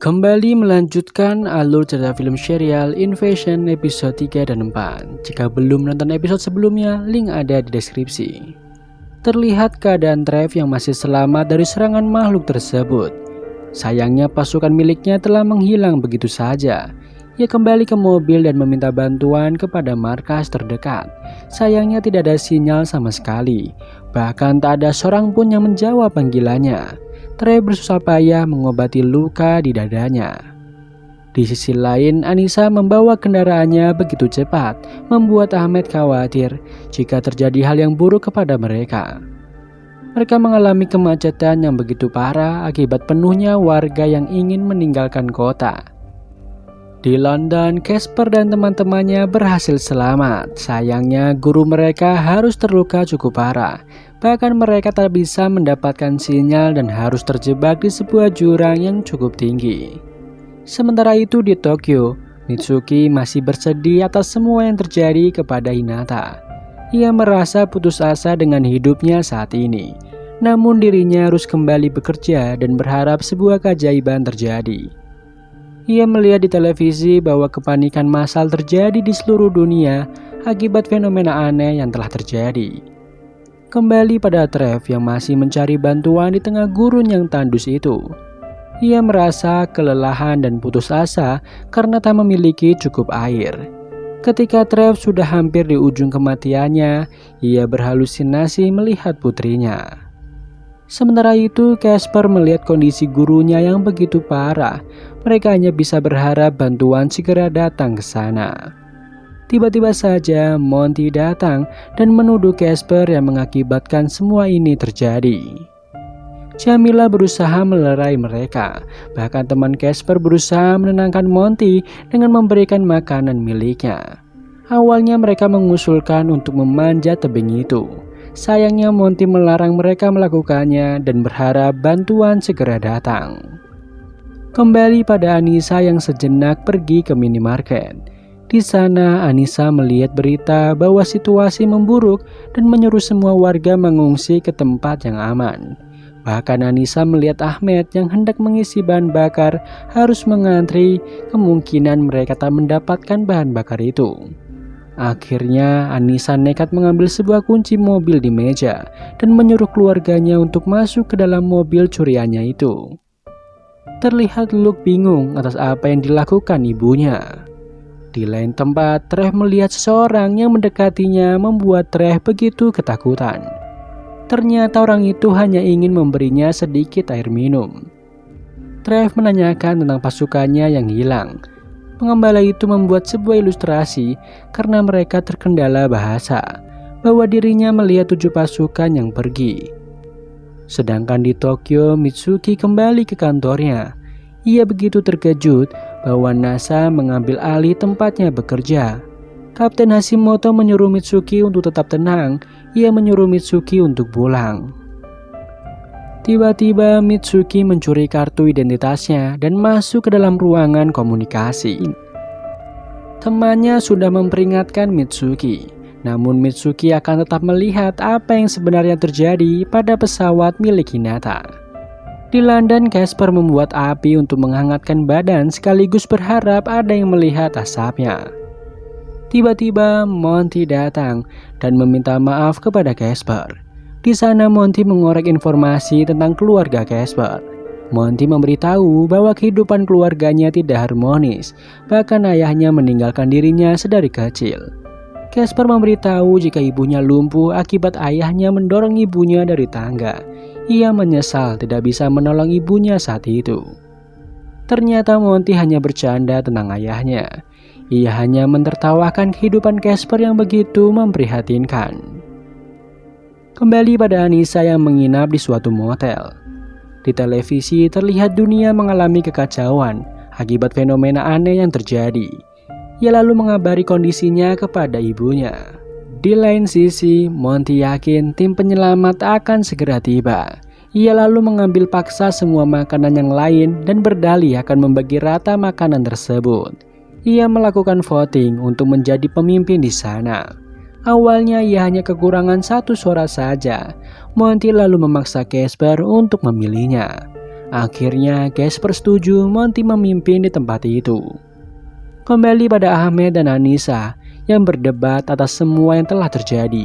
Kembali melanjutkan alur cerita film serial Invasion episode 3 dan 4. Jika belum menonton episode sebelumnya, link ada di deskripsi. Terlihat keadaan Trev yang masih selamat dari serangan makhluk tersebut. Sayangnya pasukan miliknya telah menghilang begitu saja. Ia kembali ke mobil dan meminta bantuan kepada markas terdekat. Sayangnya tidak ada sinyal sama sekali. Bahkan tak ada seorang pun yang menjawab panggilannya. Trev bersusah payah mengobati luka di dadanya. Di sisi lain, Anissa membawa kendaraannya begitu cepat, membuat Ahmed khawatir jika terjadi hal yang buruk kepada mereka. Mereka mengalami kemacetan yang begitu parah akibat penuhnya warga yang ingin meninggalkan kota. Di London, Casper dan teman-temannya berhasil selamat. Sayangnya guru mereka harus terluka cukup parah. Bahkan mereka tak bisa mendapatkan sinyal dan harus terjebak di sebuah jurang yang cukup tinggi. Sementara itu di Tokyo, Mitsuki masih bersedih atas semua yang terjadi kepada Hinata. Ia merasa putus asa dengan hidupnya saat ini. Namun dirinya harus kembali bekerja dan berharap sebuah keajaiban terjadi. Ia melihat di televisi bahwa kepanikan massal terjadi di seluruh dunia akibat fenomena aneh yang telah terjadi. Kembali pada Trev yang masih mencari bantuan di tengah gurun yang tandus itu. Ia merasa kelelahan dan putus asa karena tak memiliki cukup air. Ketika Trev sudah hampir di ujung kematiannya, ia berhalusinasi melihat putrinya. Sementara itu, Casper melihat kondisi gurunya yang begitu parah. Mereka hanya bisa berharap bantuan segera datang ke sana. Tiba-tiba saja Monty datang dan menuduh Casper yang mengakibatkan semua ini terjadi. Jamila berusaha melerai mereka. Bahkan teman Casper berusaha menenangkan Monty dengan memberikan makanan miliknya. Awalnya mereka mengusulkan untuk memanjat tebing itu. Sayangnya Monty melarang mereka melakukannya dan berharap bantuan segera datang. Kembali pada Anissa yang sejenak pergi ke minimarket. Di sana Anissa melihat berita bahwa situasi memburuk dan menyuruh semua warga mengungsi ke tempat yang aman. Bahkan Anissa melihat Ahmed yang hendak mengisi bahan bakar harus mengantri, kemungkinan mereka tak mendapatkan bahan bakar itu. Akhirnya Anissa nekat mengambil sebuah kunci mobil di meja dan menyuruh keluarganya untuk masuk ke dalam mobil curiannya itu. Terlihat Luke bingung atas apa yang dilakukan ibunya. Di lain tempat, Trev melihat seseorang yang mendekatinya membuat Trev begitu ketakutan. Ternyata orang itu hanya ingin memberinya sedikit air minum. Trev menanyakan tentang pasukannya yang hilang. Pengembala itu membuat sebuah ilustrasi karena mereka terkendala bahasa, bahwa dirinya melihat 7 pasukan yang pergi. Sedangkan di Tokyo, Mitsuki kembali ke kantornya. Ia begitu terkejut bahwa NASA mengambil alih tempatnya bekerja. Kapten Hashimoto menyuruh Mitsuki untuk tetap tenang. Ia menyuruh Mitsuki untuk pulang. Tiba-tiba Mitsuki mencuri kartu identitasnya dan masuk ke dalam ruangan komunikasi. Temannya sudah memperingatkan Mitsuki, namun Mitsuki akan tetap melihat apa yang sebenarnya terjadi pada pesawat milik Hinata. Di London, Casper membuat api untuk menghangatkan badan sekaligus berharap ada yang melihat asapnya. Tiba-tiba Monty datang dan meminta maaf kepada Casper. Di sana Monty mengorek informasi tentang keluarga Casper. Monty memberitahu bahwa kehidupan keluarganya tidak harmonis, bahkan ayahnya meninggalkan dirinya sedari kecil. Casper memberitahu jika ibunya lumpuh akibat ayahnya mendorong ibunya dari tangga. Ia menyesal tidak bisa menolong ibunya saat itu. Ternyata Monty hanya bercanda tentang ayahnya. Ia hanya menertawakan kehidupan Casper yang begitu memprihatinkan. Kembali pada Anissa yang menginap di suatu motel. Di televisi terlihat dunia mengalami kekacauan akibat fenomena aneh yang terjadi. Ia lalu mengabari kondisinya kepada ibunya. Di lain sisi, Monty yakin tim penyelamat akan segera tiba. Ia lalu mengambil paksa semua makanan yang lain dan berdalih akan membagi rata makanan tersebut. Ia melakukan voting untuk menjadi pemimpin di sana. Awalnya ia hanya kekurangan 1 suara saja. Monty lalu memaksa Casper untuk memilihnya. Akhirnya Casper setuju Monty memimpin di tempat itu. Kembali pada Ahmed dan Anissa yang berdebat atas semua yang telah terjadi.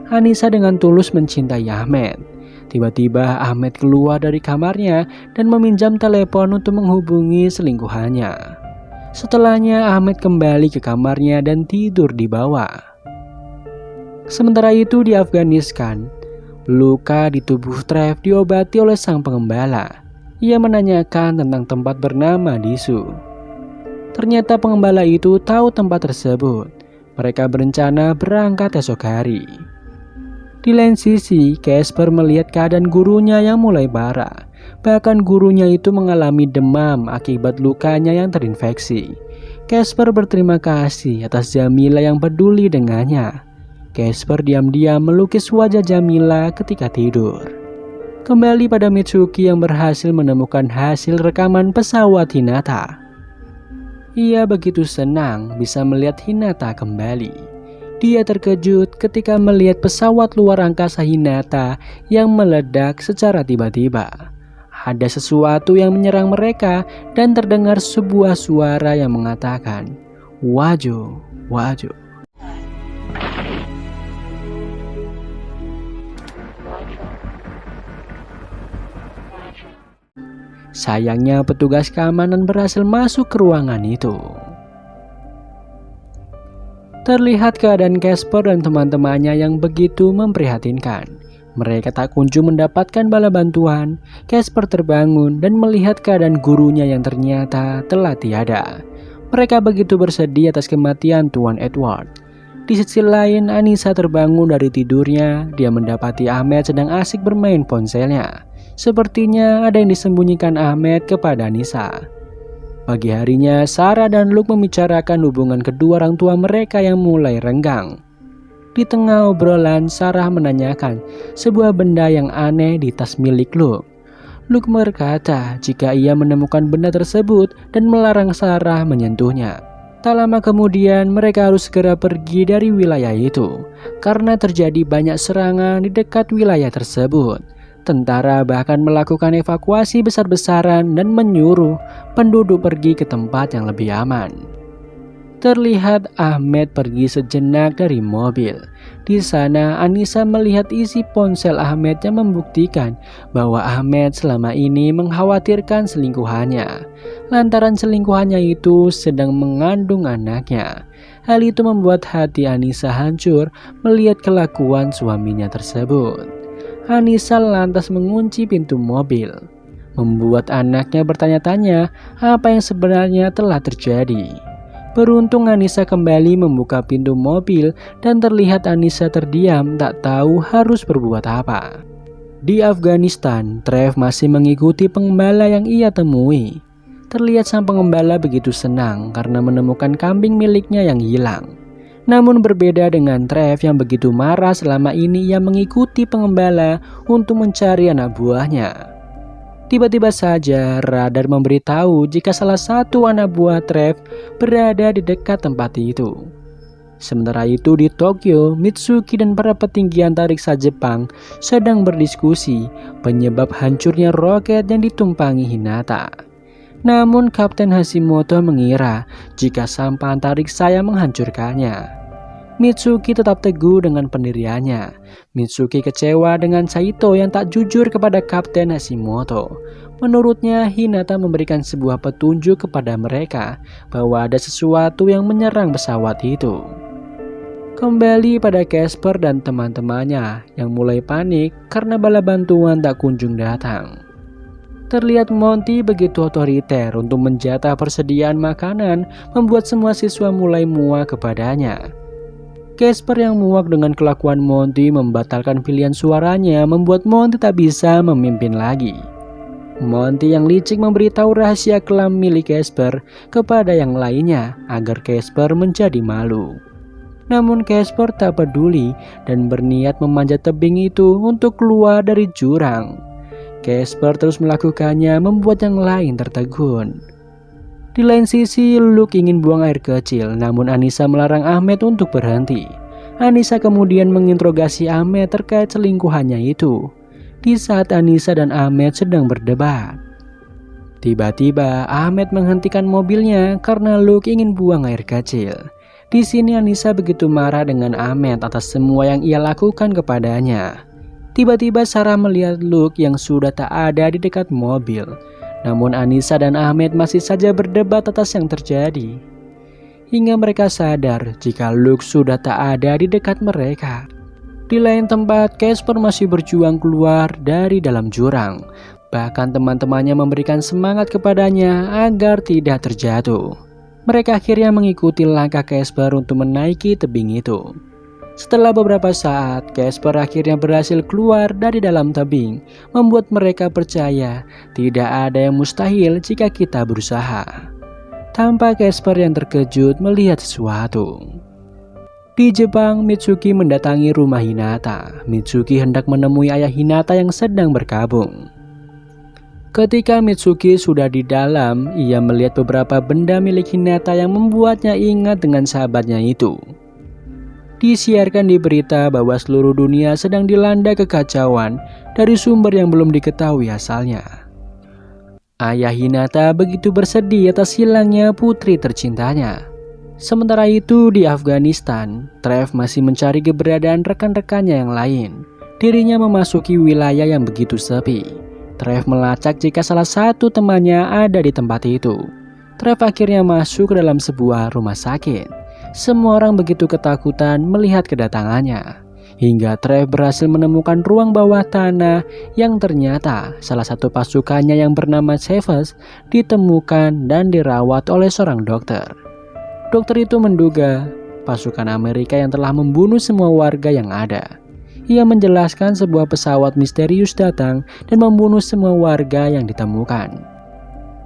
Anissa dengan tulus mencintai Ahmed. Tiba-tiba Ahmed keluar dari kamarnya dan meminjam telepon untuk menghubungi selingkuhannya. Setelahnya Ahmed kembali ke kamarnya dan tidur di bawah. Sementara itu di Afghanistan, luka di tubuh Trev diobati oleh sang pengembala. Ia menanyakan tentang tempat bernama Disu. Ternyata pengembala itu tahu tempat tersebut. Mereka berencana berangkat esok hari. Di lain sisi, Casper melihat keadaan gurunya yang mulai parah. Bahkan gurunya itu mengalami demam akibat lukanya yang terinfeksi. Casper berterima kasih atas Jamila yang peduli dengannya. Casper diam-diam melukis wajah Jamila ketika tidur. Kembali pada Mitsuki yang berhasil menemukan hasil rekaman pesawat Hinata. Ia begitu senang bisa melihat Hinata kembali. Dia terkejut ketika melihat pesawat luar angkasa Hinata yang meledak secara tiba-tiba. Ada sesuatu yang menyerang mereka dan terdengar sebuah suara yang mengatakan, "Waju, waju." Sayangnya petugas keamanan berhasil masuk ke ruangan itu. Terlihat keadaan Casper dan teman-temannya yang begitu memprihatinkan. Mereka tak kunjung mendapatkan bala bantuan. Casper terbangun dan melihat keadaan gurunya yang ternyata telah tiada. Mereka begitu bersedih atas kematian Tuan Edward. Di sisi lain, Anissa terbangun dari tidurnya. Dia mendapati Ahmed sedang asik bermain ponselnya. Sepertinya ada yang disembunyikan Ahmed kepada Anissa. Pagi harinya, Sarah dan Luke membicarakan hubungan kedua orang tua mereka yang mulai renggang. Di tengah obrolan, Sarah menanyakan sebuah benda yang aneh di tas milik Luke. Luke berkata jika ia menemukan benda tersebut dan melarang Sarah menyentuhnya. Tak lama kemudian, mereka harus segera pergi dari wilayah itu karena terjadi banyak serangan di dekat wilayah tersebut. Tentara bahkan melakukan evakuasi besar-besaran dan menyuruh penduduk pergi ke tempat yang lebih aman. Terlihat Ahmed pergi sejenak dari mobil. Di sana Anissa melihat isi ponsel Ahmed yang membuktikan bahwa Ahmed selama ini mengkhawatirkan selingkuhannya. Lantaran selingkuhannya itu sedang mengandung anaknya. Hal itu membuat hati Anissa hancur melihat kelakuan suaminya tersebut. Anissa lantas mengunci pintu mobil, membuat anaknya bertanya-tanya apa yang sebenarnya telah terjadi. Beruntung Anissa kembali membuka pintu mobil dan terlihat Anissa terdiam tak tahu harus berbuat apa. Di Afghanistan, Trev masih mengikuti pengembala yang ia temui. Terlihat sang pengembala begitu senang karena menemukan kambing miliknya yang hilang. Namun berbeda dengan Trev yang begitu marah selama ini ia mengikuti pengembala untuk mencari anak buahnya. Tiba-tiba saja radar memberitahu jika salah satu anak buah Trev berada di dekat tempat itu. Sementara itu di Tokyo, Mitsuki dan para petinggi antariksa Jepang sedang berdiskusi penyebab hancurnya roket yang ditumpangi Hinata. Namun Kapten Hashimoto mengira jika sampah antariksa yang menghancurkannya. Mitsuki tetap teguh dengan pendiriannya. Mitsuki kecewa dengan Saito yang tak jujur kepada Kapten Hashimoto. Menurutnya, Hinata memberikan sebuah petunjuk kepada mereka bahwa ada sesuatu yang menyerang pesawat itu. Kembali pada Casper dan teman-temannya yang mulai panik karena bala bantuan tak kunjung datang. Terlihat Monty begitu otoriter untuk menjatah persediaan makanan, membuat semua siswa mulai muak kepadanya. Casper yang muak dengan kelakuan Monty membatalkan pilihan suaranya, membuat Monty tak bisa memimpin lagi. Monty yang licik memberitahu rahasia kelam milik Casper kepada yang lainnya agar Casper menjadi malu. Namun Casper tak peduli dan berniat memanjat tebing itu untuk keluar dari jurang. Casper terus melakukannya, membuat yang lain tertegun. Di lain sisi, Luke ingin buang air kecil, namun Anissa melarang Ahmed untuk berhenti. Anissa kemudian menginterogasi Ahmed terkait selingkuhannya itu. Di saat Anissa dan Ahmed sedang berdebat, Tiba-tiba Ahmed menghentikan mobilnya karena Luke ingin buang air kecil. Di sini Anissa begitu marah dengan Ahmed atas semua yang ia lakukan kepadanya. Tiba-tiba Sarah melihat Luke yang sudah tak ada di dekat mobil. Namun Anissa dan Ahmed masih saja berdebat atas yang terjadi. Hingga mereka sadar jika Luke sudah tak ada di dekat mereka. Di lain tempat, Casper masih berjuang keluar dari dalam jurang. Bahkan teman-temannya memberikan semangat kepadanya agar tidak terjatuh. Mereka akhirnya mengikuti langkah Casper untuk menaiki tebing itu. Setelah beberapa saat, Casper akhirnya berhasil keluar dari dalam tebing, membuat mereka percaya tidak ada yang mustahil jika kita berusaha. Tampak Casper yang terkejut melihat sesuatu. Di Jepang, Mitsuki mendatangi rumah Hinata. Mitsuki hendak menemui ayah Hinata yang sedang berkabung. Ketika Mitsuki sudah di dalam, ia melihat beberapa benda milik Hinata yang membuatnya ingat dengan sahabatnya itu. Disiarkan di berita bahwa seluruh dunia sedang dilanda kekacauan dari sumber yang belum diketahui asalnya. Ayah Hinata begitu bersedih atas hilangnya putri tercintanya. Sementara itu di Afghanistan, Trev masih mencari keberadaan rekan-rekannya yang lain. Dirinya memasuki wilayah yang begitu sepi. Trev melacak jika salah satu temannya ada di tempat itu. Trev akhirnya masuk ke dalam sebuah rumah sakit. Semua orang begitu ketakutan melihat kedatangannya. Hingga Trev berhasil menemukan ruang bawah tanah yang ternyata salah satu pasukannya yang bernama Chavez ditemukan dan dirawat oleh seorang dokter. Dokter itu menduga pasukan Amerika yang telah membunuh semua warga yang ada. Ia menjelaskan sebuah pesawat misterius datang dan membunuh semua warga yang ditemukan.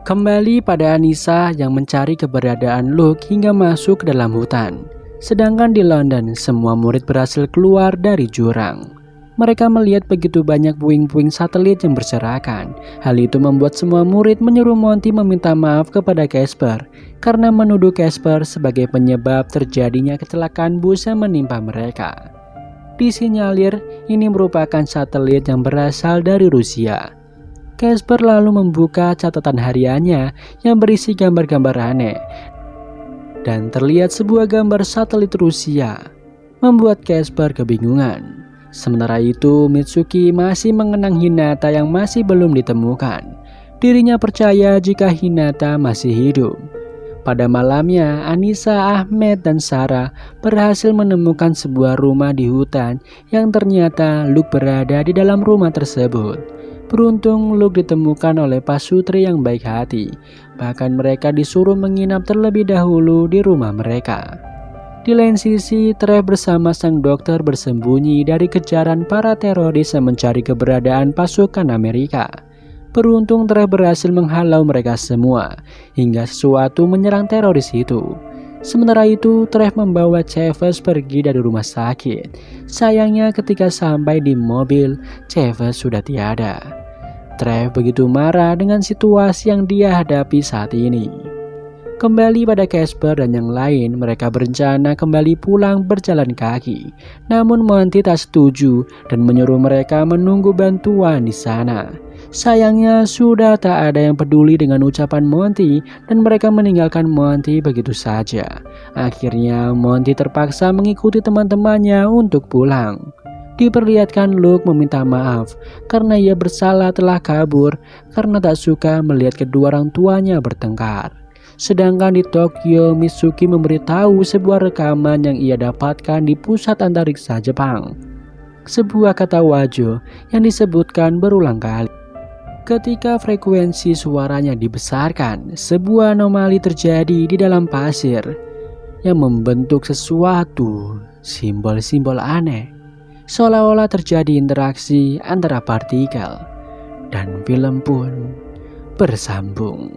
Kembali pada Anissa yang mencari keberadaan Luke hingga masuk ke dalam hutan. Sedangkan di London, semua murid berhasil keluar dari jurang. Mereka melihat begitu banyak puing-puing satelit yang berserakan. Hal itu membuat semua murid menyuruh Monty meminta maaf kepada Casper karena menuduh Casper sebagai penyebab terjadinya kecelakaan bus yang menimpa mereka. Disinyalir ini merupakan satelit yang berasal dari Rusia. Casper lalu membuka catatan hariannya yang berisi gambar-gambar aneh dan terlihat sebuah gambar satelit Rusia, membuat Casper kebingungan. Sementara itu Mitsuki masih mengenang Hinata yang masih belum ditemukan. Dirinya percaya jika Hinata masih hidup. Pada malamnya, Anissa, Ahmed, dan Sarah berhasil menemukan sebuah rumah di hutan yang ternyata Luke berada di dalam rumah tersebut. Beruntung Luke ditemukan oleh pasutri yang baik hati. Bahkan mereka disuruh menginap terlebih dahulu di rumah mereka. Di lain sisi, Trev bersama sang dokter bersembunyi dari kejaran para teroris yang mencari keberadaan pasukan Amerika. Beruntung Trev berhasil menghalau mereka semua, hingga sesuatu menyerang teroris itu. Sementara itu, Trev membawa Chavez pergi dari rumah sakit. Sayangnya ketika sampai di mobil, Chavez sudah tiada. Trev begitu marah dengan situasi yang dia hadapi saat ini. Kembali pada Casper dan yang lain, mereka berencana kembali pulang berjalan kaki. Namun Monty tak setuju dan menyuruh mereka menunggu bantuan di sana. Sayangnya sudah tak ada yang peduli dengan ucapan Monty dan mereka meninggalkan Monty begitu saja. Akhirnya Monty terpaksa mengikuti teman-temannya untuk pulang. Diperlihatkan Luke meminta maaf karena ia bersalah telah kabur karena tak suka melihat kedua orang tuanya bertengkar. Sedangkan di Tokyo, Mitsuki memberitahu sebuah rekaman yang ia dapatkan di pusat antariksa Jepang. Sebuah kata wajo yang disebutkan berulang kali. Ketika frekuensi suaranya dibesarkan, sebuah anomali terjadi di dalam pasir yang membentuk sesuatu simbol-simbol aneh. Seolah-olah terjadi interaksi antara partikel dan film pun bersambung.